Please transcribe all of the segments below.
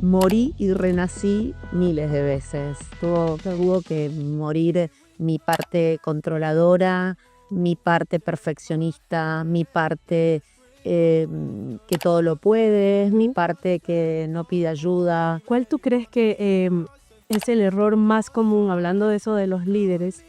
Morí y renací miles de veces. Tuvo que morir mi parte controladora, mi parte perfeccionista, mi parte que todo lo puede, mi parte que no pide ayuda. ¿Cuál tú crees que es el error más común, hablando de eso de los líderes,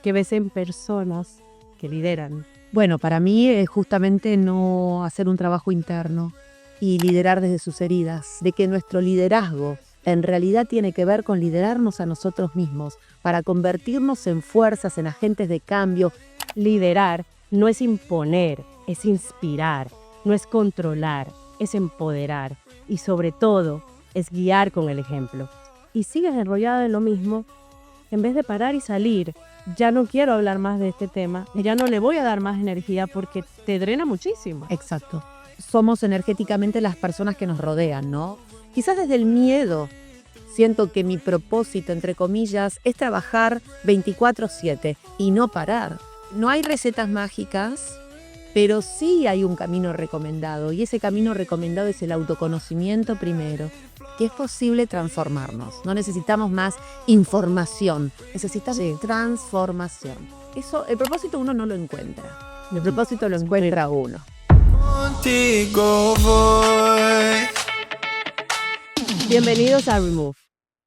que ves en personas que lideran? Bueno, para mí es justamente no hacer un trabajo interno y liderar desde sus heridas, de que nuestro liderazgo en realidad tiene que ver con liderarnos a nosotros mismos, para convertirnos en fuerzas, en agentes de cambio. Liderar no es imponer, es inspirar, no es controlar, es empoderar y sobre todo es guiar con el ejemplo. Y sigues enrollada en lo mismo, en vez de parar y salir. Ya no quiero hablar más de este tema, ya no le voy a dar más energía porque te drena muchísimo. Exacto. Somos energéticamente las personas que nos rodean, ¿no? Quizás desde el miedo. Siento que mi propósito, entre comillas, es trabajar 24/7 y no parar. No hay recetas mágicas, pero sí hay un camino recomendado. Y ese camino recomendado es el autoconocimiento primero, que es posible transformarnos. No necesitamos más información, necesitamos transformación. Eso, el propósito uno no lo encuentra. El propósito lo encuentra uno. Contigo voy. Bienvenidos a Remove.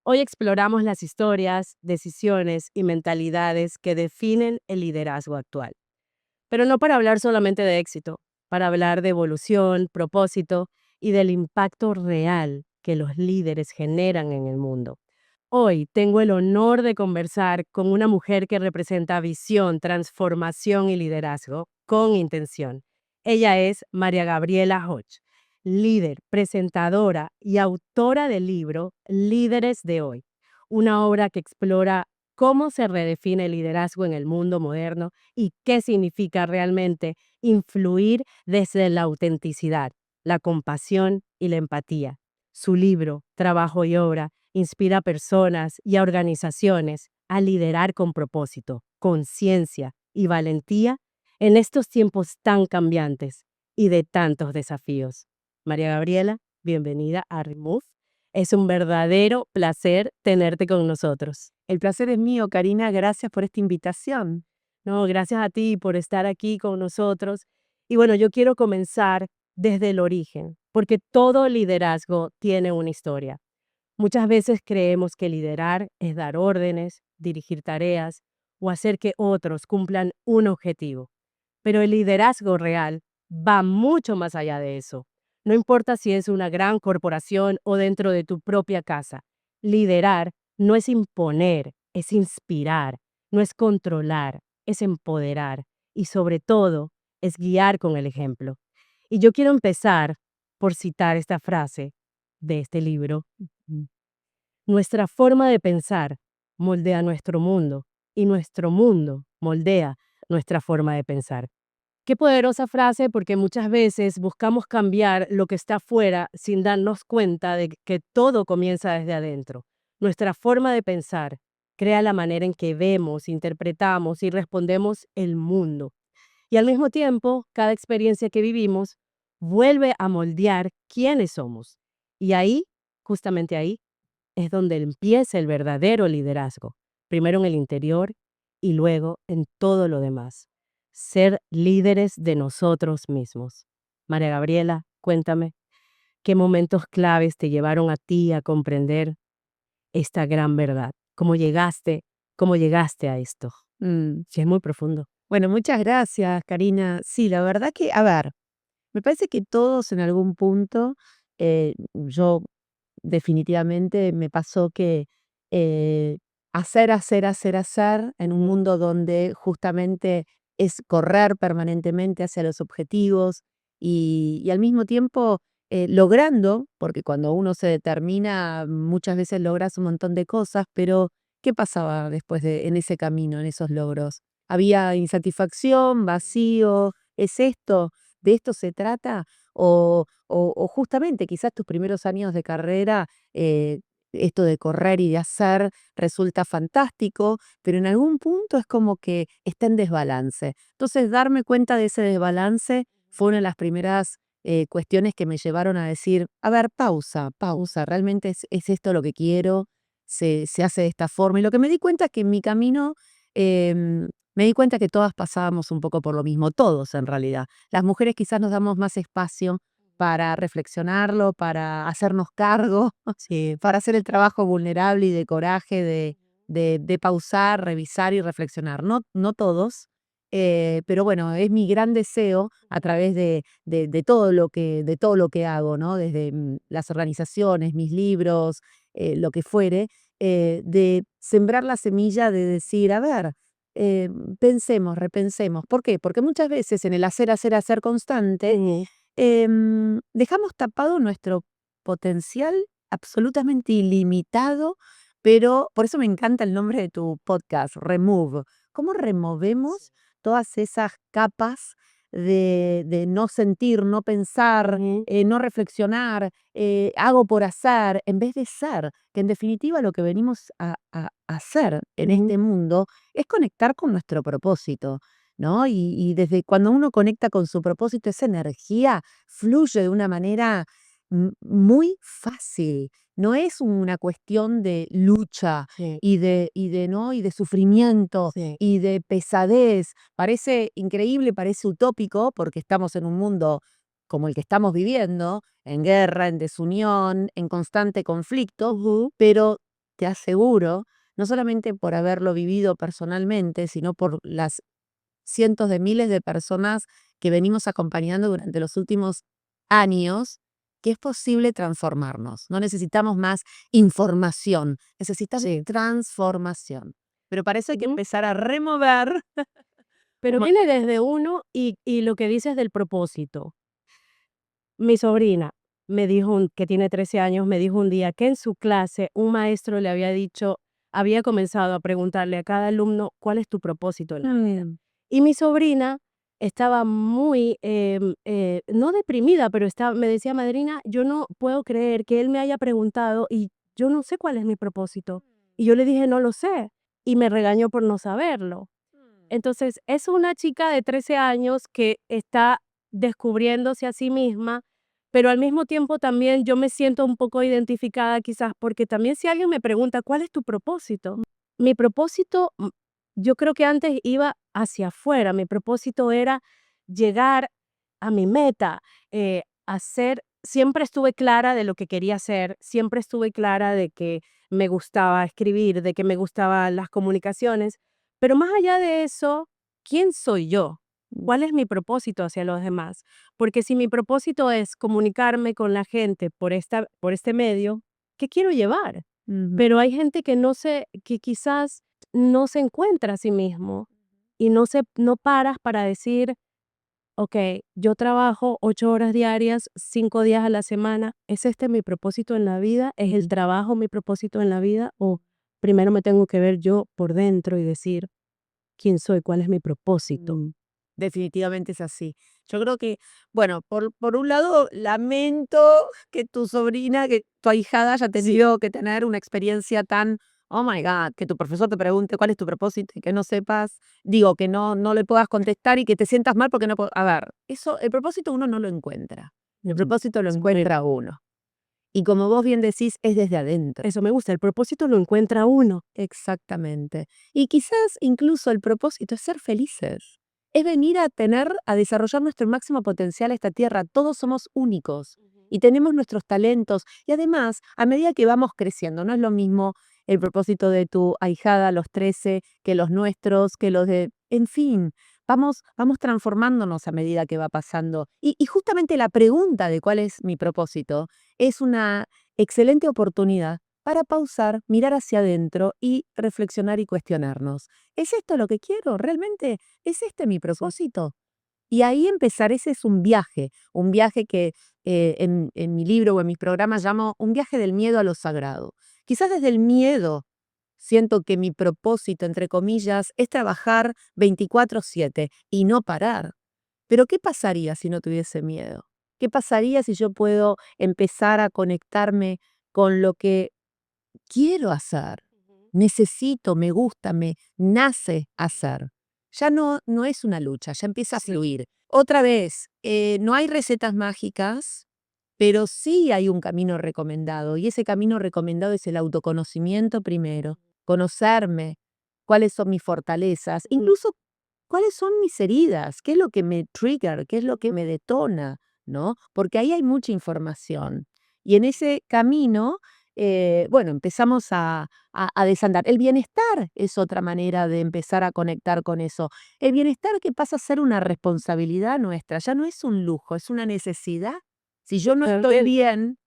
Hoy exploramos las historias, decisiones y mentalidades que definen el liderazgo actual. Pero no para hablar solamente de éxito, para hablar de evolución, propósito y del impacto real que los líderes generan en el mundo. Hoy tengo el honor de conversar con una mujer que representa visión, transformación y liderazgo con intención. Ella es María Gabriela Hodge, líder, presentadora y autora del libro Líderes de Hoy, una obra que explora cómo se redefine el liderazgo en el mundo moderno y qué significa realmente influir desde la autenticidad, la compasión y la empatía. Su libro, Trabajo y Obra, inspira a personas y a organizaciones a liderar con propósito, conciencia y valentía en estos tiempos tan cambiantes y de tantos desafíos. María Gabriela, bienvenida a Remove. Es un verdadero placer tenerte con nosotros. El placer es mío, Karina. Gracias por esta invitación. No, gracias a ti por estar aquí con nosotros. Y bueno, yo quiero comenzar desde el origen, porque todo liderazgo tiene una historia. Muchas veces creemos que liderar es dar órdenes, dirigir tareas o hacer que otros cumplan un objetivo. Pero el liderazgo real va mucho más allá de eso. No importa si es una gran corporación o dentro de tu propia casa. Liderar no es imponer, es inspirar, no es controlar, es empoderar y sobre todo es guiar con el ejemplo. Y yo quiero empezar por citar esta frase de este libro. Nuestra forma de pensar moldea nuestro mundo y nuestro mundo moldea nuestra forma de pensar. Qué poderosa frase, porque muchas veces buscamos cambiar lo que está afuera sin darnos cuenta de que todo comienza desde adentro. Nuestra forma de pensar crea la manera en que vemos, interpretamos y respondemos el mundo. Y al mismo tiempo, cada experiencia que vivimos vuelve a moldear quiénes somos. Y ahí, justamente ahí, es donde empieza el verdadero liderazgo, primero en el interior y luego en todo lo demás. Ser líderes de nosotros mismos. María Gabriela, cuéntame, ¿qué momentos claves te llevaron a ti a comprender esta gran verdad? ¿Cómo llegaste a esto? Mm. Sí, es muy profundo. Bueno, muchas gracias, Karina. Sí, la verdad que, a ver, me parece que todos en algún punto, yo definitivamente me pasó que eh, hacer en un mundo donde justamente es correr permanentemente hacia los objetivos y al mismo tiempo logrando, porque cuando uno se determina muchas veces logras un montón de cosas, pero ¿qué pasaba después en ese camino, en esos logros? Había insatisfacción, vacío, ¿es esto? ¿De esto se trata? O justamente quizás tus primeros años de carrera, esto de correr y de hacer resulta fantástico, pero en algún punto es como que está en desbalance. Entonces, darme cuenta de ese desbalance fue una de las primeras cuestiones que me llevaron a decir, a ver, pausa, realmente es esto lo que quiero, se hace de esta forma. Y lo que me di cuenta es que en mi camino, me di cuenta que todas pasábamos un poco por lo mismo, todos en realidad. Las mujeres quizás nos damos más espacio para reflexionarlo, para hacernos cargo, Sí. para hacer el trabajo vulnerable y de coraje, de pausar, revisar y reflexionar. No todos, pero bueno, es mi gran deseo a través de todo lo que hago, ¿no? Desde las organizaciones, mis libros, lo que fuere, de sembrar la semilla de decir, a ver, eh, pensemos, repensemos. ¿Por qué? Porque muchas veces en el hacer constante, Ujú. dejamos tapado nuestro potencial absolutamente ilimitado, pero por eso me encanta el nombre de tu podcast, Remove. ¿Cómo removemos todas esas capas de no sentir, no pensar, Ujú. no reflexionar, hago por hacer, en vez de ser? Que en definitiva lo que venimos a hacer en Ujú. este mundo es conectar con nuestro propósito, ¿no? Y desde cuando uno conecta con su propósito, esa energía fluye de una manera muy fácil. No es una cuestión de lucha Sí, ¿no? Y de sufrimiento sí. y de pesadez. Parece increíble, parece utópico, porque estamos en un mundo como el que estamos viviendo, en guerra, en desunión, en constante conflicto, Ujú. pero te aseguro, no solamente por haberlo vivido personalmente, sino por las cientos de miles de personas que venimos acompañando durante los últimos años, que es posible transformarnos. No necesitamos más información, necesitamos Sí. transformación. Pero para eso hay que Ujú. empezar a remover. Pero Como- viene desde uno y lo que dices del propósito. Mi sobrina me dijo que tiene 13 años, me dijo un día que en su clase un maestro le había dicho, había comenzado a preguntarle a cada alumno, ¿cuál es tu propósito en la vida? Mm, Y mi sobrina estaba muy, no deprimida, pero me decía, madrina, yo no puedo creer que él me haya preguntado y yo no sé cuál es mi propósito. Y yo le dije, no lo sé. Y me regañó por no saberlo. Entonces, es una chica de 13 años que está descubriéndose a sí misma, pero al mismo tiempo también yo me siento un poco identificada quizás porque también si alguien me pregunta, ¿cuál es tu propósito? Mi propósito, yo creo que antes iba hacia afuera, mi propósito era llegar a mi meta, hacer, siempre estuve clara de lo que quería hacer, siempre estuve clara de que me gustaba escribir, de que me gustaban las comunicaciones, pero más allá de eso, ¿quién soy yo? mm, ¿Cuál es mi propósito hacia los demás? Porque si mi propósito es comunicarme con la gente por este medio, ¿qué quiero llevar? ujú. Pero hay gente que que quizás no se encuentra a sí mismo y no paras para decir, ok, yo trabajo 8 horas diarias, 5 días a la semana. ¿Es este mi propósito en la vida? ¿Es el trabajo mi propósito en la vida? ¿O primero me tengo que ver yo por dentro y decir quién soy, cuál es mi propósito? Mm, definitivamente es así. Yo creo que, bueno, por un lado, lamento que tu sobrina, que tu ahijada haya tenido que tener una experiencia tan, oh my God, que tu profesor te pregunte cuál es tu propósito y que no sepas, digo, que no le puedas contestar y que te sientas mal porque no puedo. A ver, eso, el propósito uno no lo encuentra. El propósito lo Eso me, encuentra uno. Y como vos bien decís, es desde adentro. eso me gusta, el propósito lo encuentra uno. Exactamente. Y quizás incluso el propósito es ser felices. Es venir a a desarrollar nuestro máximo potencial a esta tierra. Todos somos únicos y tenemos nuestros talentos. Y además, a medida que vamos creciendo, no es lo mismo el propósito de tu ahijada a los 13 que los nuestros, que los de... En fin, vamos transformándonos a medida que va pasando. Y justamente la pregunta de cuál es mi propósito es una excelente oportunidad para pausar, mirar hacia adentro y reflexionar y cuestionarnos. ¿Es esto lo que quiero? ¿Realmente es este mi propósito? Y ahí empezar, ese es un viaje que en mi libro o en mis programas llamo un viaje del miedo a lo sagrado. Quizás desde el miedo siento que mi propósito, entre comillas, es trabajar 24/7 y no parar. Pero ¿qué pasaría si no tuviese miedo? ¿Qué pasaría si yo puedo empezar a conectarme con lo que quiero hacer, necesito, me gusta, me nace hacer? Ya no es una lucha, ya empieza a fluir. Otra vez, no hay recetas mágicas, pero sí hay un camino recomendado, y ese camino recomendado es el autoconocimiento primero, conocerme, cuáles son mis fortalezas, incluso cuáles son mis heridas, qué es lo que me trigger, qué es lo que me detona, ¿no? Porque ahí hay mucha información. Y en ese camino, bueno, empezamos a desandar. El bienestar es otra manera de empezar a conectar con eso. El bienestar que pasa a ser una responsabilidad nuestra, ya no es un lujo, es una necesidad. Si yo no estoy Totalmente. bien,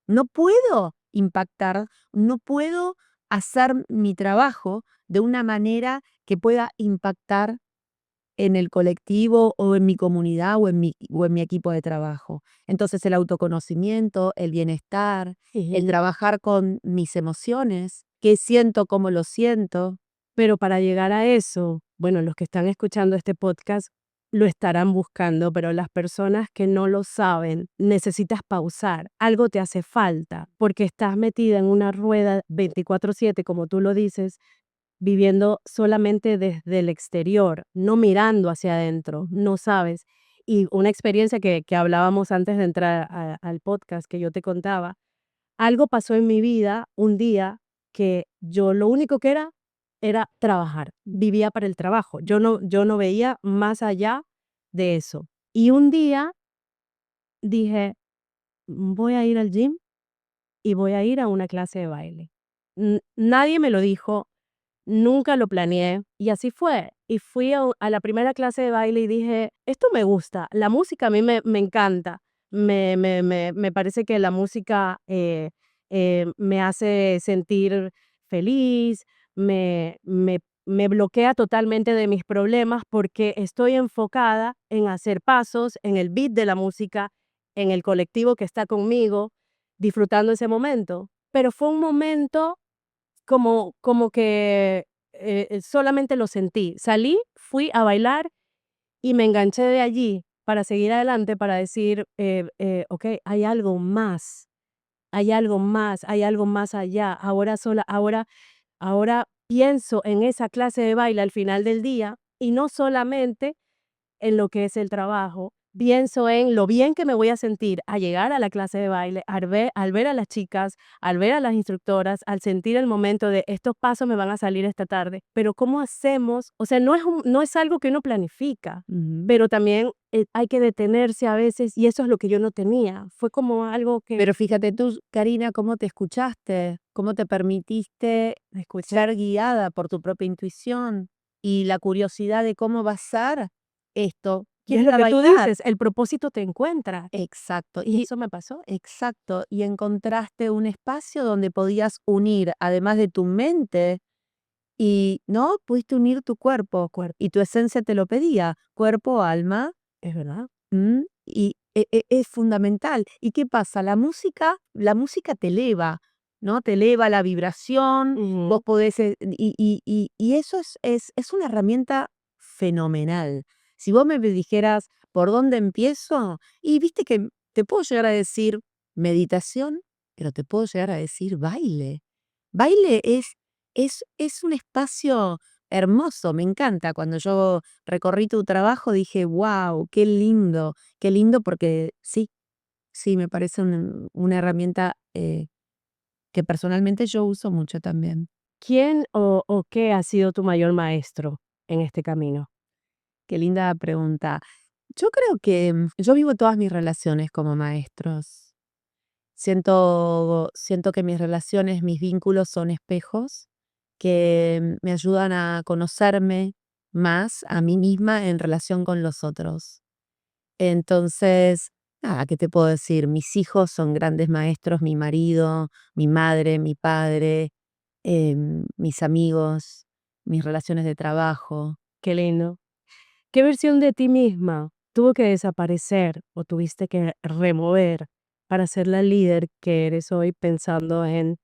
no puedo impactar, no puedo hacer mi trabajo de una manera que pueda impactar en el colectivo o en mi comunidad o en mi equipo de trabajo. Entonces el autoconocimiento, el bienestar, el Ujú. trabajar con mis emociones, qué siento, cómo lo siento. Pero para llegar a eso, bueno, los que están escuchando este podcast lo estarán buscando, pero las personas que no lo saben, necesitas pausar. Algo te hace falta porque estás metida en una rueda 24/7, como tú lo dices, viviendo solamente desde el exterior, no mirando hacia adentro, no sabes. Y una experiencia que hablábamos antes de entrar al podcast que yo te contaba, algo pasó en mi vida un día que yo lo único que era trabajar, vivía para el trabajo, yo no veía más allá de eso. Y un día dije: Voy a ir al gym y voy a ir a una clase de baile". Nadie me lo dijo, nunca lo planeé y así fue. Y fui a la primera clase de baile y dije, esto me gusta, la música a mí me encanta, me parece que la música me hace sentir feliz, me bloquea totalmente de mis problemas porque estoy enfocada en hacer pasos, en el beat de la música, en el colectivo que está conmigo, disfrutando ese momento. Pero fue un momento como que, solamente lo sentí. Salí, fui a bailar y me enganché de allí para seguir adelante, para decir, okey, hay algo más allá. Ahora pienso en esa clase de baile al final del día, y no solamente en lo que es el trabajo, pienso en lo bien que me voy a sentir al llegar a la clase de baile, al ver a las chicas, al ver a las instructoras, al sentir el momento de estos pasos me van a salir esta tarde. Pero ¿cómo hacemos? O sea, no es algo que uno planifica, Ujú. pero también hay que detenerse a veces y eso es lo que yo no tenía. Fue como algo que Pero fíjate tú, Karina, cómo te escuchaste, cómo te permitiste escuché. ser guiada por tu propia intuición y la curiosidad de cómo va a ser esto. Y es ¿Quieres lo ir a que tú bailar? dices, el propósito te encuentra. Exacto. Y Y eso me pasó. exacto. Y encontraste un espacio donde podías unir, además de tu mente, y no pudiste unir tu cuerpo. Y tu esencia te lo pedía. Cuerpo, alma. Es verdad. Y es fundamental. ¿Y qué pasa? La música te eleva, ¿no? Te eleva la vibración, vos Ujú. podés, y eso es una herramienta fenomenal. Si vos me dijeras, ¿por dónde empiezo? Y viste que te puedo llegar a decir meditación, pero te puedo llegar a decir baile. Baile es un espacio hermoso, me encanta. Cuando yo recorrí tu trabajo dije: "Guau, qué lindo", porque sí, sí, me parece una herramienta, que personalmente yo uso mucho también. ¿Quién o qué ha sido tu mayor maestro en este camino? Qué linda pregunta. Yo creo que, yo vivo todas mis relaciones como maestros. Siento que mis relaciones, mis vínculos son espejos que me ayudan a conocerme más a mí misma en relación con los otros. Entonces, nada, ¿qué te puedo decir? Mis hijos son grandes maestros, mi marido, mi madre, mi padre, mis amigos, mis relaciones de trabajo. Qué lindo. ¿Qué versión de ti misma tuvo que desaparecer o tuviste que remover para ser la líder que eres hoy pensando en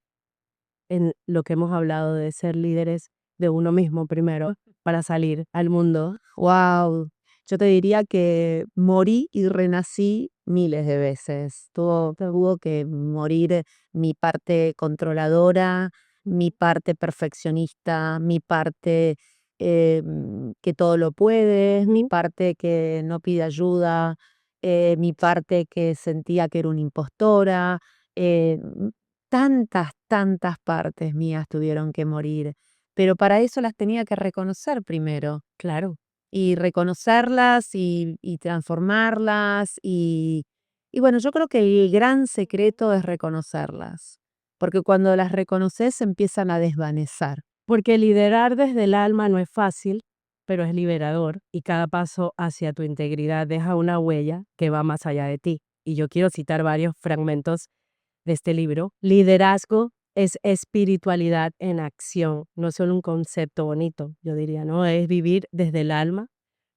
lo que hemos hablado de ser líderes de uno mismo primero para salir al mundo? Wow, yo te diría que morí y renací miles de veces. Tuvo que morir mi parte controladora, mi parte perfeccionista, mi parte que todo lo puede, mi Ujú. parte que no pide ayuda, mi parte que sentía que era una impostora, tantas, tantas partes mías tuvieron que morir, pero para eso las tenía que reconocer primero Claro, y reconocerlas y transformarlas y bueno, yo creo que el gran secreto es reconocerlas, porque cuando las reconoces se empiezan a desvanecer. porque liderar desde el alma no es fácil, pero es liberador y cada paso hacia tu integridad deja una huella que va más allá de ti. Y yo quiero citar varios fragmentos de este libro. Liderazgo es espiritualidad en acción, no es solo un concepto bonito, yo diría, ¿no? Es vivir desde el alma,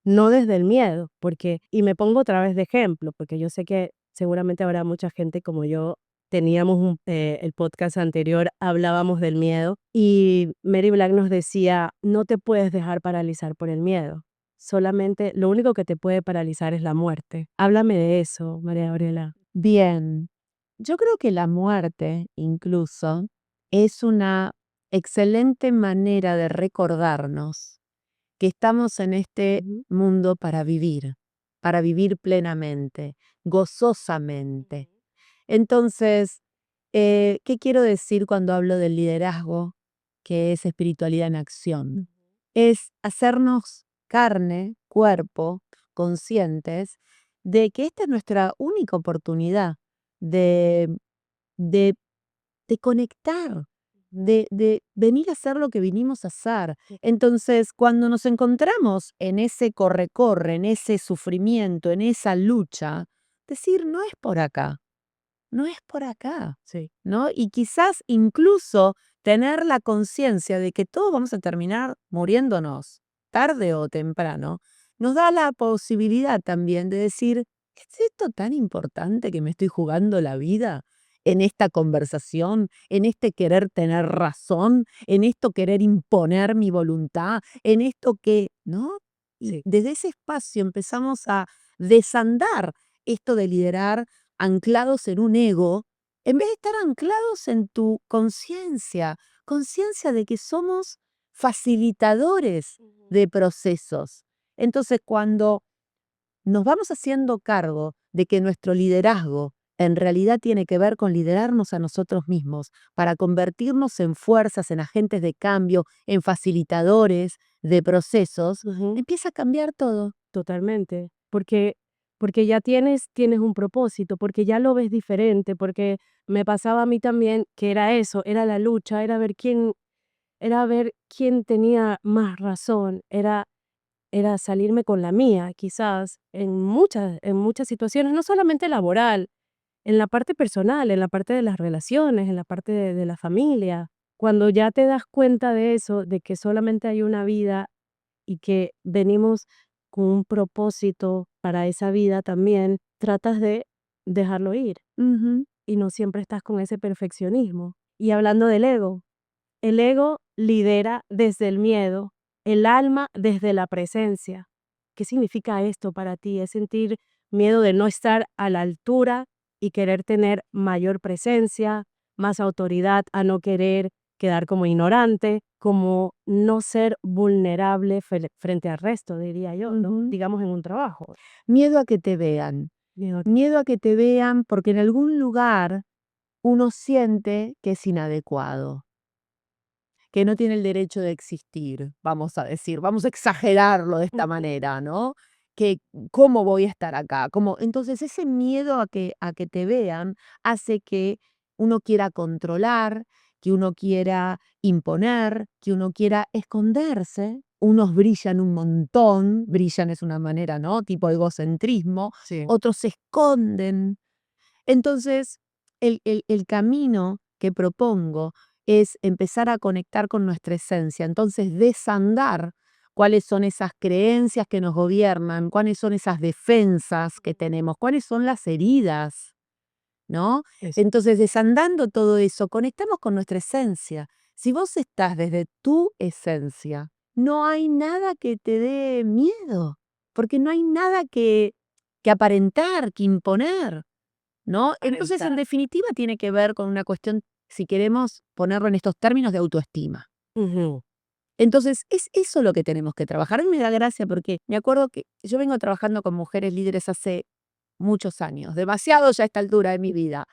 no desde el miedo, porque, y me pongo otra vez de ejemplo, porque yo sé que seguramente habrá mucha gente como yo. Teníamos el podcast anterior, hablábamos del miedo y Mary Black nos decía, no te puedes dejar paralizar por el miedo, solamente lo único que te puede paralizar es la muerte. Háblame de eso, María Gabriela. Bien, yo creo que la muerte incluso es una excelente manera de recordarnos que estamos en este Ujú, mundo para vivir plenamente, gozosamente. ujú, Entonces, ¿qué quiero decir cuando hablo del liderazgo, que es espiritualidad en acción? ujú, Es hacernos carne, cuerpo, conscientes de que esta es nuestra única oportunidad de, de, de conectar, de venir a hacer lo que vinimos a hacer. ujú. Entonces, cuando nos encontramos en ese corre-corre, en ese sufrimiento, en esa lucha, decir, no es por acá, no es por acá, Sí. ¿no? Y quizás incluso tener la conciencia de que todos vamos a terminar muriéndonos, tarde o temprano, nos da la posibilidad también de decir, ¿es esto tan importante que me estoy jugando la vida en esta conversación, en este querer tener razón, en esto querer imponer mi voluntad, en esto que, ¿no? Y Sí. desde ese espacio empezamos a desandar esto de liderar anclados en un ego, en vez de estar anclados en tu conciencia, conciencia de que somos facilitadores Ujú. de procesos. Entonces, cuando nos vamos haciendo cargo de que nuestro liderazgo en realidad tiene que ver con liderarnos a nosotros mismos, para convertirnos en fuerzas, en agentes de cambio, en facilitadores de procesos, Ujú. empieza a cambiar todo. Totalmente, porque ya tienes un propósito, porque ya lo ves diferente, porque me pasaba a mí también que era eso, era la lucha, era ver quién tenía más razón, era salirme con la mía, quizás, en muchas situaciones, no solamente laboral, en la parte personal, en la parte de las relaciones, en la parte de la familia. Cuando ya te das cuenta de eso, de que solamente hay una vida y que venimos con un propósito para esa vida también, tratas de dejarlo ir Ujú. y no siempre estás con ese perfeccionismo. Y hablando del ego, el ego lidera desde el miedo, el alma desde la presencia. ¿Qué significa esto para ti? ¿Es sentir miedo de no estar a la altura y querer tener mayor presencia, más autoridad, a no querer quedar como ignorante, como no ser vulnerable frente al resto, diría yo, ¿no? Ujú. Digamos en un trabajo. Miedo a que te vean. Miedo a que- Miedo a que te vean porque en algún lugar uno siente que es inadecuado, que no tiene el derecho de existir, vamos a decir, vamos a exagerarlo de esta Ujú. manera, ¿no? Que cómo voy a estar acá, entonces ese miedo a que te vean hace que uno quiera controlar, que uno quiera imponer, que uno quiera esconderse. Unos brillan un montón, brillan es una manera, ¿no? Tipo egocentrismo, Sí. otros se esconden. Entonces, el camino que propongo es empezar a conectar con nuestra esencia, entonces desandar cuáles son esas creencias que nos gobiernan, cuáles son esas defensas que tenemos, cuáles son las heridas, ¿no? Eso. Entonces, desandando todo eso, conectamos con nuestra esencia. Si vos estás desde tu esencia, no hay nada que te dé miedo, porque no hay nada que aparentar, que imponer. ¿No? Entonces, en Aparentar. definitiva, tiene que ver con una cuestión, si queremos ponerlo en estos términos, de autoestima. Ujú. Entonces, es eso lo que tenemos que trabajar. A mí me da gracia porque me acuerdo que yo vengo trabajando con mujeres líderes hace muchos años, demasiado ya a esta altura de mi vida.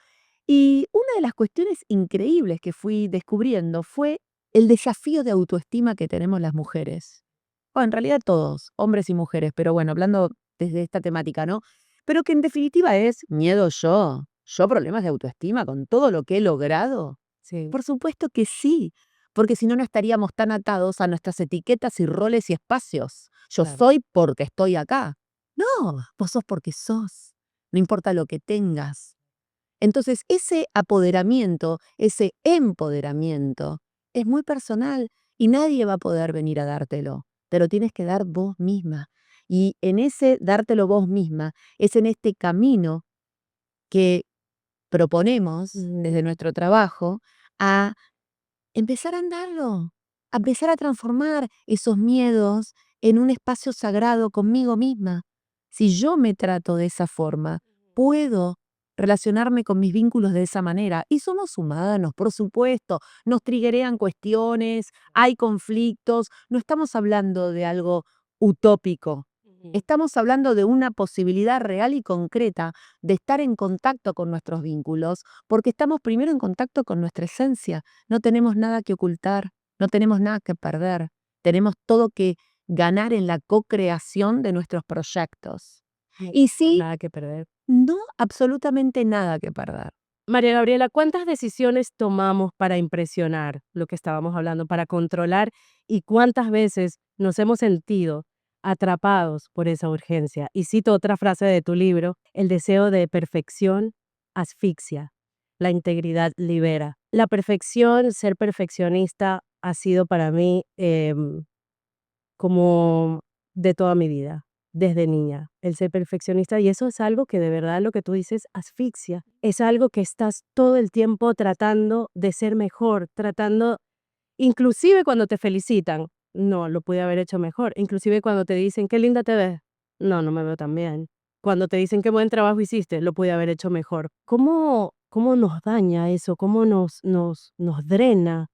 Y una de las cuestiones increíbles que fui descubriendo fue el desafío de autoestima que tenemos las mujeres. Bueno, en realidad todos, hombres y mujeres, pero bueno, hablando desde esta temática, ¿no? Pero que en definitiva es miedo yo problemas de autoestima con todo lo que he logrado. Sí, Por supuesto que sí, porque si no, no estaríamos tan atados a nuestras etiquetas y roles y espacios. Yo claro. soy porque estoy acá. No, vos sos porque sos, no importa lo que tengas. Entonces, ese apoderamiento, ese empoderamiento, es muy personal y nadie va a poder venir a dártelo. Te lo tienes que dar vos misma. Y en ese dártelo vos misma, es en este camino que proponemos desde nuestro trabajo a empezar a andarlo, a empezar a transformar esos miedos en un espacio sagrado conmigo misma. Si yo me trato de esa forma, puedo relacionarme con mis vínculos de esa manera. Y somos humanos, por supuesto, nos triggerean cuestiones, hay conflictos, no estamos hablando de algo utópico. Ujú. Estamos hablando de una posibilidad real y concreta de estar en contacto con nuestros vínculos, porque estamos primero en contacto con nuestra esencia. No tenemos nada que ocultar, no tenemos nada que perder, tenemos todo que ganar en la co-creación de nuestros proyectos. No Y tenemos sí, nada que perder. no absolutamente nada que perder. María Gabriela, ¿cuántas decisiones tomamos para impresionar, lo que estábamos hablando, para controlar, y cuántas veces nos hemos sentido atrapados por esa urgencia? Y cito otra frase de tu libro: el deseo de perfección asfixia, la integridad libera. La perfección, ser perfeccionista, ha sido para mí como de toda mi vida, desde niña, el ser perfeccionista, y eso es algo que de verdad, lo que tú dices, asfixia. Es algo que estás todo el tiempo tratando de ser mejor, tratando, inclusive cuando te felicitan, no, lo pude haber hecho mejor, inclusive cuando te dicen: "Qué linda te ves", no, no me veo tan bien. Cuando te dicen: "Qué buen trabajo hiciste", lo pude haber hecho mejor. ¿Cómo nos daña eso? ¿Cómo nos drena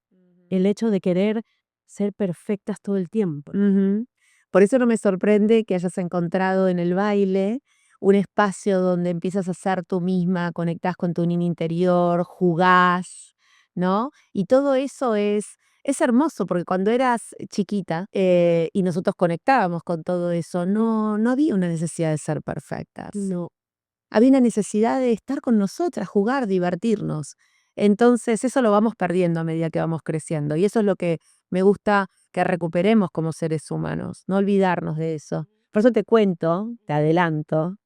el hecho de querer ser perfectas todo el tiempo? Ujú. Por eso no me sorprende que hayas encontrado en el baile un espacio donde empiezas a ser tú misma, conectás con tu niña interior, jugás, ¿no? Y todo eso es hermoso, porque cuando eras chiquita y nosotros conectábamos con todo eso, no había una necesidad de ser perfectas. No. Había una necesidad de estar con nosotras, jugar, divertirnos. Entonces, eso lo vamos perdiendo a medida que vamos creciendo. Y eso es lo que me gusta que recuperemos como seres humanos, no olvidarnos de eso. Por eso te cuento, te adelanto,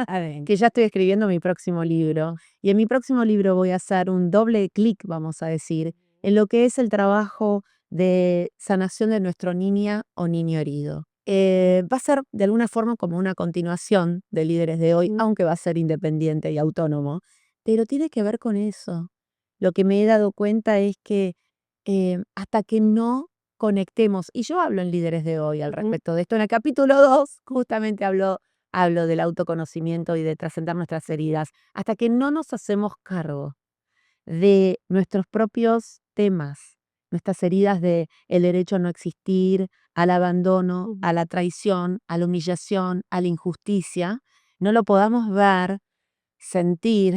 A ver. que ya estoy escribiendo mi próximo libro. Y en mi próximo libro voy a hacer un doble clic, vamos a decir, en lo que es el trabajo de sanación de nuestro niña o niño herido. Va a ser de alguna forma como una continuación de Líderes de Hoy, aunque va a ser independiente y autónomo, pero tiene que ver con eso. Lo que me he dado cuenta es que hasta que no conectemos, y yo hablo en Líderes de Hoy al Ujú. respecto de esto, en el capítulo 2 justamente hablo del autoconocimiento y de trascender nuestras heridas, hasta que no nos hacemos cargo de nuestros propios temas, nuestras heridas de el derecho a no existir, al abandono, Ujú. a la traición, a la humillación, a la injusticia, no lo podamos ver, sentir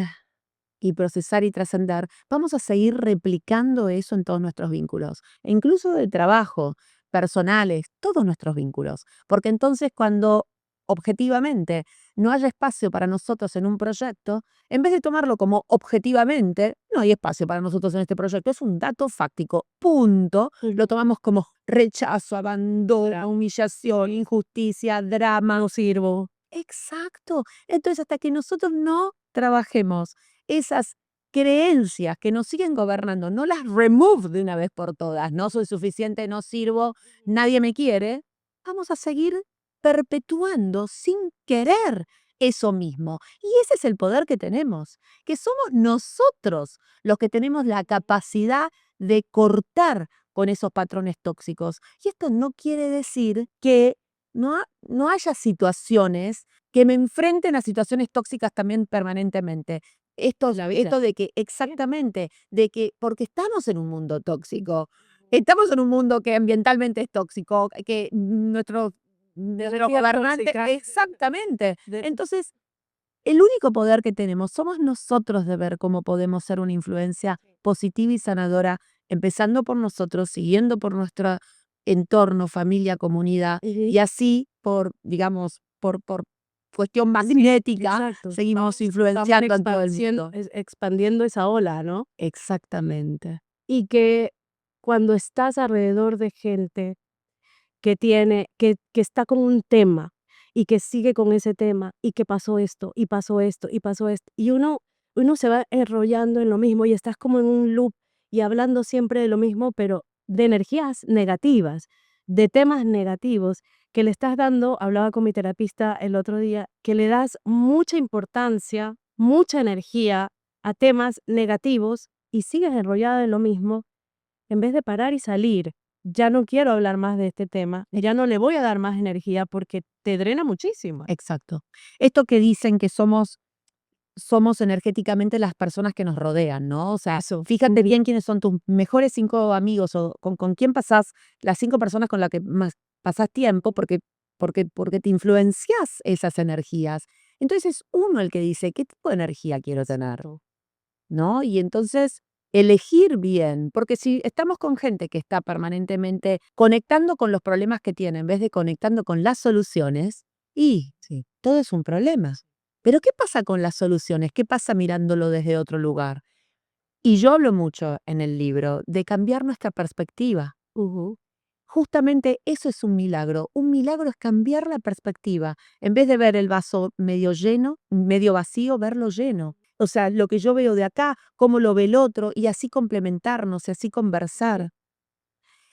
y procesar y trascender, vamos a seguir replicando eso en todos nuestros vínculos, e incluso de trabajo, personales, todos nuestros vínculos. Porque entonces cuando objetivamente no haya espacio para nosotros en un proyecto, en vez de tomarlo como objetivamente, no hay espacio para nosotros en este proyecto, es un dato fáctico, punto, Ujú. lo tomamos como rechazo, abandono, humillación, injusticia, drama. No sirvo. Exacto. Entonces, hasta que nosotros no trabajemos esas creencias que nos siguen gobernando, no las remove de una vez por todas, no soy suficiente, no sirvo, nadie me quiere, vamos a seguir perpetuando sin querer eso mismo. Y ese es el poder que tenemos, que somos nosotros los que tenemos la capacidad de cortar con esos patrones tóxicos. Y esto no quiere decir que no haya situaciones que me enfrenten a situaciones tóxicas también permanentemente. La vida. Esto de que, exactamente, de que, porque estamos en un mundo tóxico, Estamos en un mundo que ambientalmente es tóxico, que nuestro Energía gobernante tóxica. exactamente. De- Entonces, el único poder que tenemos somos nosotros de ver cómo podemos ser una influencia positiva y sanadora, empezando por nosotros, siguiendo por nuestro entorno, familia, comunidad, y así por, digamos, por cuestión magnética, Exacto. seguimos Vamos influenciando en todo el mundo. expandiendo esa ola, ¿no? Exactamente. Y que cuando estás alrededor de gente que está con un tema y que sigue con ese tema y que pasó esto y pasó esto y pasó esto y uno se va enrollando en lo mismo y estás como en un loop y hablando siempre de lo mismo, pero de energías negativas, de temas negativos que le estás dando, hablaba con mi terapista el otro día, que le das mucha importancia, mucha energía a temas negativos y sigues enrollada en lo mismo en vez de parar y salir. Ya no quiero hablar más de este tema, ya no le voy a dar más energía porque te drena muchísimo. Exacto. Esto que dicen que somos energéticamente las personas que nos rodean, ¿no? O sea, Eso. fíjate bien quiénes son tus mejores 5 amigos o con quién pasás las 5 personas con las que más pasás tiempo porque te influencias esas energías. Entonces es uno el que dice, ¿qué tipo de energía quiero tener? Exacto. ¿No? Y entonces elegir bien, porque si estamos con gente que está permanentemente conectando con los problemas que tiene en vez de conectando con las soluciones, y sí, todo es un problema. Pero ¿qué pasa con las soluciones? ¿Qué pasa mirándolo desde otro lugar? Y yo hablo mucho en el libro de cambiar nuestra perspectiva. Ujú. Justamente eso es un milagro. Un milagro es cambiar la perspectiva. En vez de ver el vaso medio lleno, medio vacío, verlo lleno. O sea, lo que yo veo de acá, cómo lo ve el otro, y así complementarnos, y así conversar.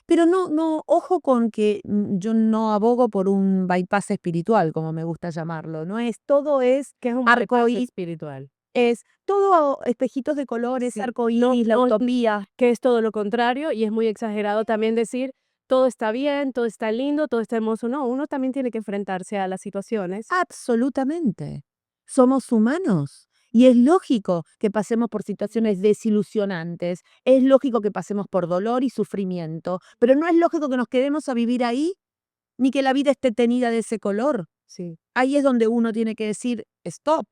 Pero no, ojo con que yo no abogo por un bypass espiritual, como me gusta llamarlo. No es, todo es Que es un bypass arcoíris, espiritual. es todo espejitos de colores, Sí. arcoíris, la utopía. Que es todo lo contrario y es muy exagerado también decir todo está bien, todo está lindo, todo está hermoso. No, uno también tiene que enfrentarse a las situaciones. Absolutamente. Somos humanos. Y es lógico que pasemos por situaciones desilusionantes, es lógico que pasemos por dolor y sufrimiento, pero no es lógico que nos quedemos a vivir ahí, ni que la vida esté tenida de ese color. Sí, Ahí es donde uno tiene que decir, stop,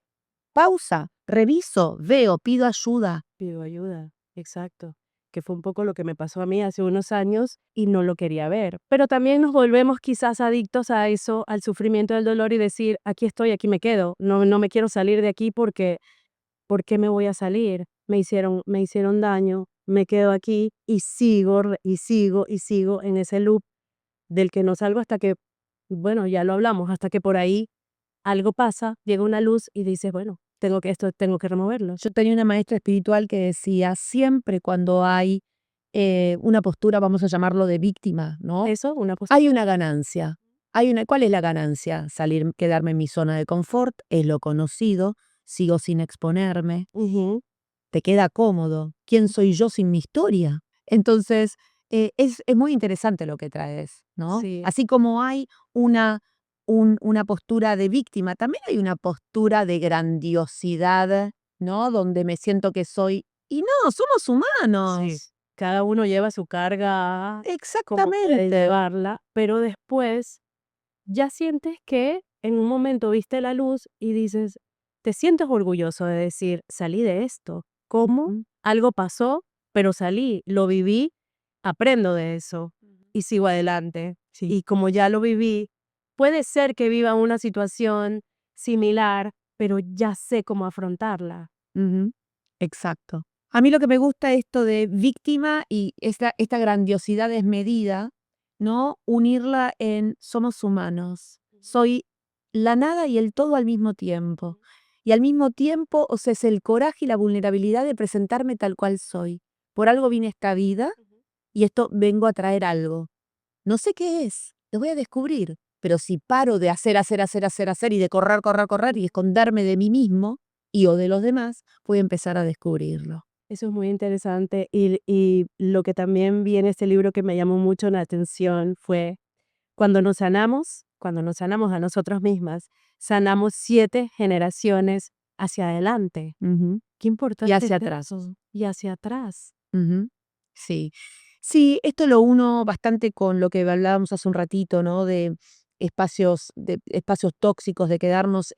pausa, reviso, veo, pido ayuda. pido ayuda. Exacto. Que fue un poco lo que me pasó a mí hace unos años y no lo quería ver. Pero también nos volvemos quizás adictos a eso, al sufrimiento del dolor y decir, aquí estoy, aquí me quedo. No me quiero salir de aquí porque ¿por qué me voy a salir? Me hicieron daño, me quedo aquí y sigo, y sigo, y sigo en ese loop del que no salgo hasta que, bueno, ya lo hablamos, hasta que por ahí algo pasa, llega una luz y dices, bueno, tengo que removerlo. Yo tenía una maestra espiritual que decía, siempre cuando hay una postura, vamos a llamarlo de víctima, ¿no? Eso, una Hay una ganancia. ¿Cuál es la ganancia? Salir, quedarme en mi zona de confort, es lo conocido, sigo sin exponerme, Ujú. te queda cómodo. ¿Quién soy yo sin mi historia? Entonces, es muy interesante lo que traes, ¿no? Sí, Así como hay una postura de víctima, también hay una postura de grandiosidad, ¿no? Donde me siento que soy, y no, somos sí. humanos. Cada uno lleva su carga como puede Exactamente. llevarla, pero después ya sientes que en un momento viste la luz y dices, te sientes orgulloso de decir, salí de esto. ¿Cómo? Ujú. Algo pasó, pero salí, lo viví, aprendo de eso y sigo adelante. Sí. Y como ya lo viví, puede ser que viva una situación similar, pero ya sé cómo afrontarla. Ujú, exacto. A mí lo que me gusta esto de víctima y esta grandiosidad desmedida, ¿no? Unirla en somos humanos. Soy la nada y el todo al mismo tiempo. Y al mismo tiempo, o sea, es el coraje y la vulnerabilidad de presentarme tal cual soy. Por algo vine a esta vida y esto vengo a traer algo. No sé qué es, lo voy a descubrir. Pero si paro de hacer y de correr y esconderme de mí mismo y o de los demás, voy a empezar a descubrirlo. Eso es muy interesante y lo que también vi en este libro que me llamó mucho la atención fue cuando nos sanamos a nosotros mismas, sanamos 7 generaciones hacia adelante. Ujú. Qué Y importante es hacia atrás. eso. Y hacia atrás. Ujú. Sí. Sí, esto lo uno bastante con lo que hablábamos hace un ratito, ¿no? De espacios tóxicos, de quedarnos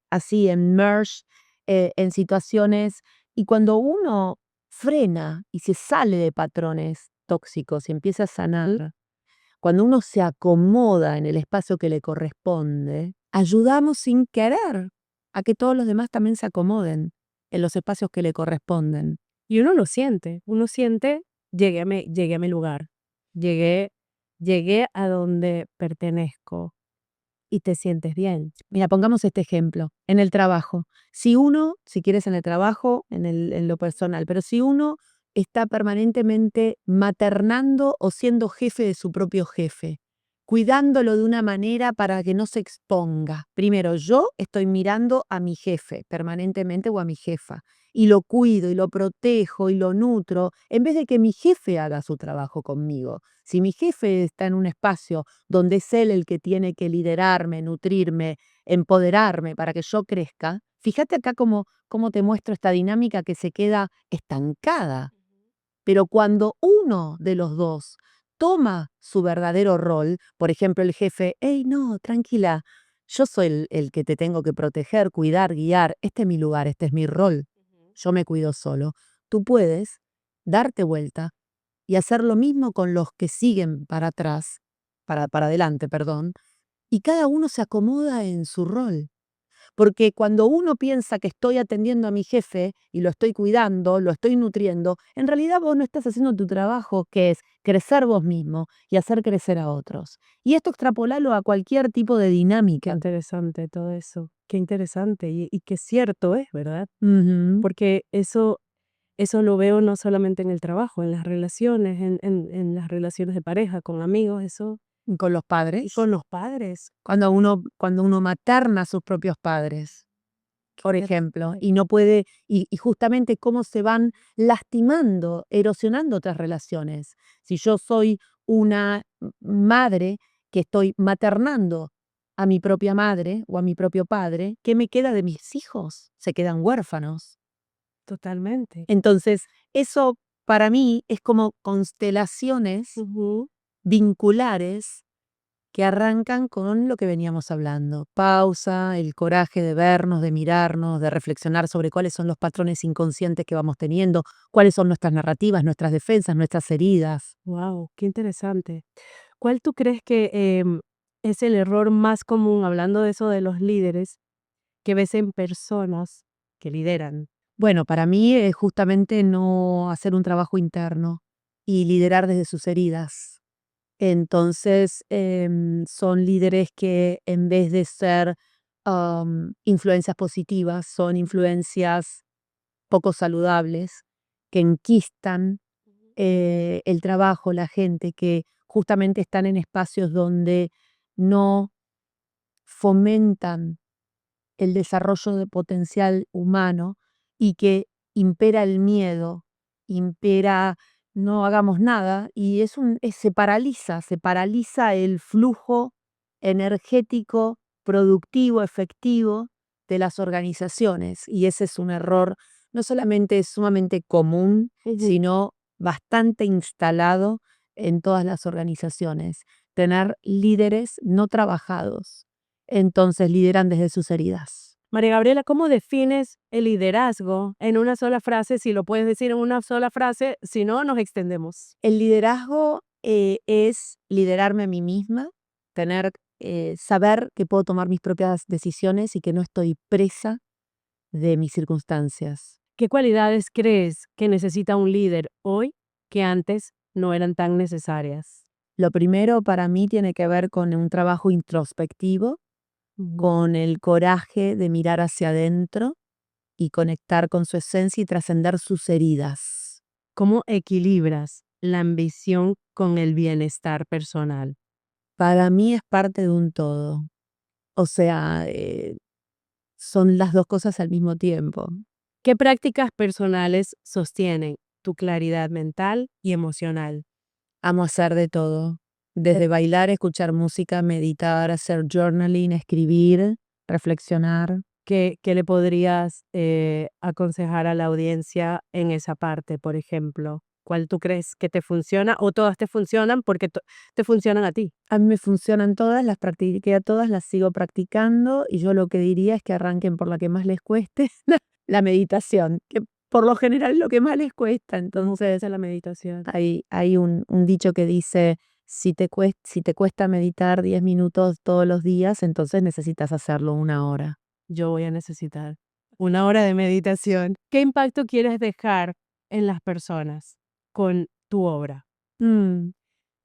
así en merge, en situaciones. Y cuando uno frena y se sale de patrones tóxicos y empieza a sanar, cuando uno se acomoda en el espacio que le corresponde, ayudamos sin querer a que todos los demás también se acomoden en los espacios que le corresponden. Y uno siente, llegué a mi lugar, llegué, llegué a donde pertenezco y te sientes bien. Mira, pongamos este ejemplo, en el trabajo. Si quieres en el trabajo, en lo personal, pero si uno está permanentemente maternando o siendo jefe de su propio jefe, cuidándolo de una manera para que no se exponga. Primero, yo estoy mirando a mi jefe permanentemente o a mi jefa y lo cuido y lo protejo y lo nutro en vez de que mi jefe haga su trabajo conmigo. Si mi jefe está en un espacio donde es él el que tiene que liderarme, nutrirme, empoderarme para que yo crezca, fíjate acá cómo te muestro esta dinámica que se queda estancada. Pero cuando uno de los dos toma su verdadero rol, por ejemplo, el jefe, hey, no, tranquila, yo soy el que te tengo que proteger, cuidar, guiar, este es mi lugar, este es mi rol, yo me cuido solo. Tú puedes darte vuelta y hacer lo mismo con los que siguen para atrás, para adelante, perdón, y cada uno se acomoda en su rol. Porque cuando uno piensa que estoy atendiendo a mi jefe y lo estoy cuidando, lo estoy nutriendo, en realidad vos no estás haciendo tu trabajo, que es crecer vos mismo y hacer crecer a otros. Y esto extrapolarlo a cualquier tipo de Qué dinámica. interesante todo eso, qué interesante y qué cierto es, ¿verdad? Ujú. Porque eso lo veo no solamente en el trabajo, en las relaciones, en las relaciones de pareja, con amigos, eso, Con los y padres, con los padres. cuando uno materna a sus propios padres, por ejemplo, Interesante. y no puede, y justamente cómo se van lastimando, erosionando otras relaciones. Si yo soy una madre que estoy maternando a mi propia madre o a mi propio padre, ¿qué me queda de mis hijos? Se quedan huérfanos. Totalmente. Entonces, eso para mí es como constelaciones Ujú. vinculares que arrancan con lo que veníamos hablando. Pausa, el coraje de vernos, de mirarnos, de reflexionar sobre cuáles son los patrones inconscientes que vamos teniendo, cuáles son nuestras narrativas, nuestras defensas, nuestras heridas. Wow, qué interesante. ¿Cuál tú crees que es el error más común, hablando de eso de los líderes, que ves en personas que lideran? Bueno, para mí es justamente no hacer un trabajo interno y liderar desde sus heridas. Entonces, son líderes que en vez de ser influencias positivas, son influencias poco saludables, que enquistan el trabajo, la gente, que justamente están en espacios donde no fomentan el desarrollo de potencial humano y que impera el miedo, impera no hagamos nada y se paraliza el flujo energético, productivo, efectivo de las organizaciones. Y ese es un error no solamente sumamente común, Ujú. sino bastante instalado en todas las organizaciones. Tener líderes no trabajados, entonces lideran desde sus heridas. María Gabriela, ¿cómo defines el liderazgo en una sola frase? Si lo puedes decir en una sola frase, si no, nos extendemos. El liderazgo es liderarme a mí misma, saber que puedo tomar mis propias decisiones y que no estoy presa de mis circunstancias. ¿Qué cualidades crees que necesita un líder hoy que antes no eran tan necesarias? Lo primero para mí tiene que ver con un trabajo introspectivo, Ujú. con el coraje de mirar hacia adentro y conectar con su esencia y trascender sus heridas. ¿Cómo equilibras la ambición con el bienestar personal? Para mí es parte de un todo. O sea, son las dos cosas al mismo tiempo. ¿Qué prácticas personales sostienen tu claridad mental y emocional? Amo hacer de todo, Eh, desde bailar, escuchar música, meditar, hacer journaling, escribir, reflexionar. ¿Qué le podrías aconsejar a la audiencia en esa parte, por ejemplo? ¿Cuál tú crees que te funciona o todas te funcionan porque te funcionan a ti? A mí me funcionan todas, las practiqué a todas, las sigo practicando y yo lo que diría es que arranquen por la que más les cueste, la meditación, que por lo general es lo que más les cuesta. Entonces, La meditación. hay un dicho que dice, si te cuesta meditar 10 minutos todos los días, entonces necesitas hacerlo 1 hora. Yo voy a necesitar 1 hora de meditación. ¿Qué impacto quieres dejar en las personas con tu obra? Mm,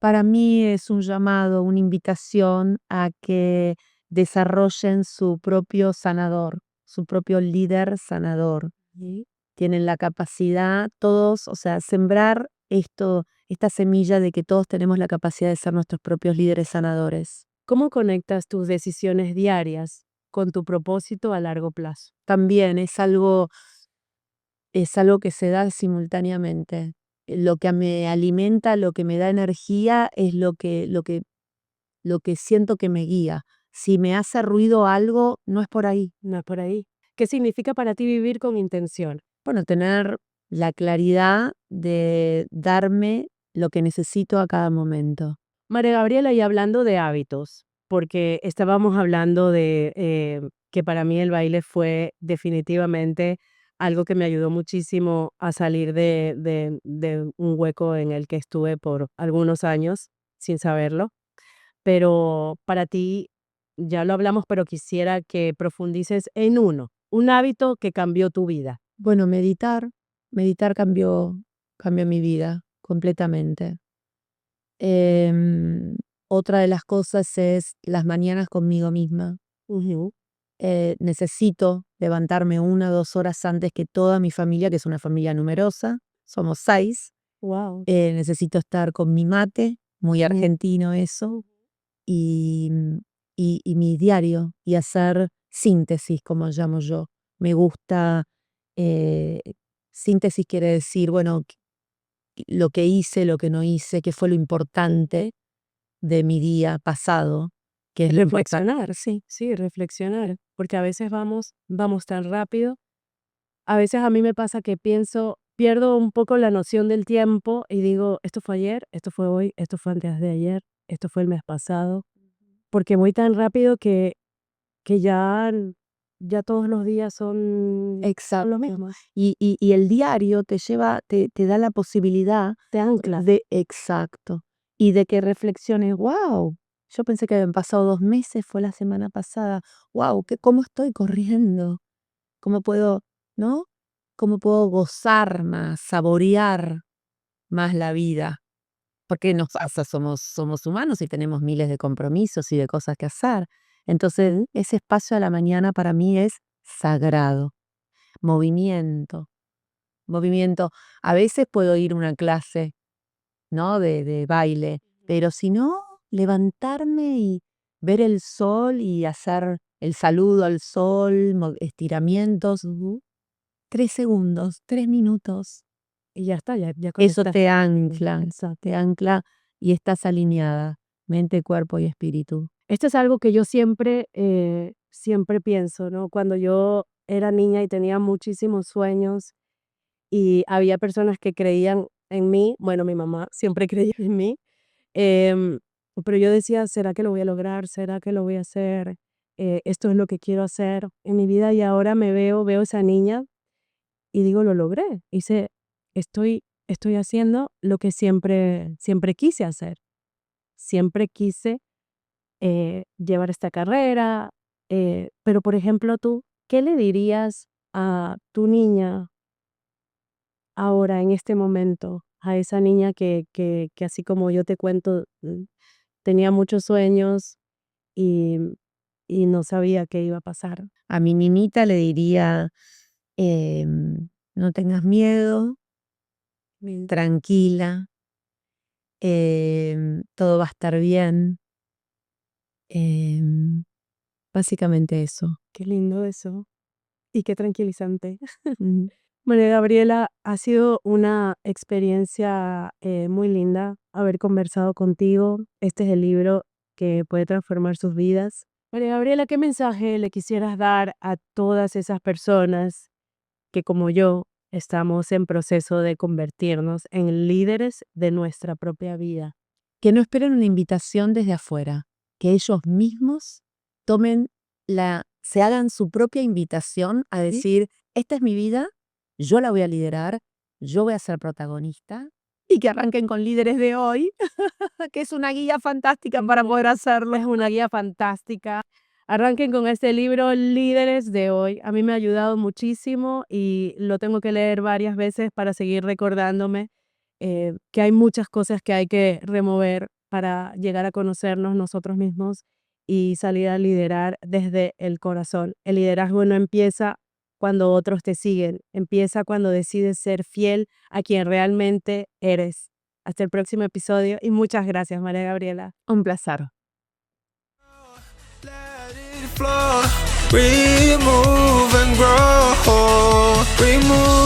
Para mí es un llamado, una invitación a que desarrollen su propio sanador, su propio líder sanador. ¿Sí? Tienen la capacidad, todos, o sea, sembrar esta semilla de que todos tenemos la capacidad de ser nuestros propios líderes sanadores. ¿Cómo conectas tus decisiones diarias con tu propósito a largo plazo? También es algo que se da simultáneamente. Lo que me alimenta, lo que me da energía es lo que siento que me guía. Si me hace ruido algo, no es por ahí. No es por ahí. ¿Qué significa para ti vivir con intención? Bueno, tener la claridad de darme lo que necesito a cada momento. María Gabriela, y hablando de hábitos, porque estábamos hablando de que para mí el baile fue definitivamente algo que me ayudó muchísimo a salir de un hueco en el que estuve por algunos años sin saberlo. Pero para ti, ya lo hablamos, pero quisiera que profundices en un hábito que cambió tu vida. Bueno, meditar cambió mi vida completamente. Em, Otra de las cosas es las mañanas conmigo misma. Ujú. Necesito levantarme 1 o 2 horas antes que toda mi familia, que es una familia numerosa, somos 6. Wow. Necesito estar con mi mate, muy argentino eso, y, y mi diario, y hacer síntesis, como llamo yo. Me gusta, eh, síntesis quiere decir, bueno, lo que hice, lo que no hice, qué fue lo importante de mi día pasado, que es lo importante. Reflexionar, sí, reflexionar, porque a veces vamos tan rápido. A veces a mí me pasa que pierdo un poco la noción del tiempo y digo, esto fue ayer, esto fue hoy, esto fue antes de ayer, esto fue el mes pasado, porque voy tan rápido que ya todos los días son lo Exacto. mismo. Y el diario te lleva, te da la posibilidad Te ancla. exacto, y de que reflexiones, wow, yo pensé que habían pasado 2 meses, fue la semana pasada, wow, cómo estoy corriendo, cómo puedo, ¿no? Cómo puedo gozar más, saborear más la vida. Porque nos pasa, somos humanos y tenemos miles de compromisos y de cosas que hacer. Entonces, ese espacio a la mañana para mí es sagrado. Movimiento, movimiento. A veces puedo ir a una clase, ¿no? De baile, pero si no, levantarme y ver el sol y hacer el saludo al sol, estiramientos, 3 segundos, 3 minutos. Y ya está, ya Eso conectaste te contigo. ancla, Exacto. te ancla y estás alineada, mente, cuerpo y espíritu. Esto es algo que yo siempre pienso, ¿no? Cuando yo era niña y tenía muchísimos sueños y había personas que creían en mí, bueno, mi mamá siempre creía en mí, em, pero yo decía, ¿será que lo voy a lograr? ¿Será que lo voy a hacer? Esto es lo que quiero hacer en mi vida y ahora veo esa niña y digo, lo logré. Estoy haciendo lo que siempre quise hacer. Siempre quise llevar esta carrera, pero por ejemplo tú, ¿qué le dirías a tu niña ahora en este momento? A esa niña que así como yo te cuento, tenía muchos sueños y, y no sabía qué iba a pasar. A mi niñita le diría, no tengas miedo, Mm. tranquila, todo va a estar bien. em, Básicamente eso. Qué lindo eso y qué tranquilizante. Mm. María Gabriela, ha sido una experiencia muy linda haber conversado contigo. Este es el libro que puede transformar sus vidas. María Gabriela, ¿qué mensaje le quisieras dar a todas esas personas que como yo estamos en proceso de convertirnos en líderes de nuestra propia vida. Que no esperen una invitación desde afuera, que ellos mismos se hagan su propia invitación a Sí. decir, esta es mi vida, yo la voy a liderar, yo voy a ser protagonista, y que arranquen con Líderes de Hoy, que es una guía fantástica para poder hacerlo. Es una guía fantástica. Arranquen con este libro, Líderes de Hoy. A mí me ha ayudado muchísimo y lo tengo que leer varias veces para seguir recordándome que hay muchas cosas que hay que remover para llegar a conocernos nosotros mismos y salir a liderar desde el corazón. El liderazgo no empieza cuando otros te siguen, empieza cuando decides ser fiel a quien realmente eres. Hasta el próximo episodio y muchas gracias, María Gabriela. Un placer. Let it flow. We move and grow. We move.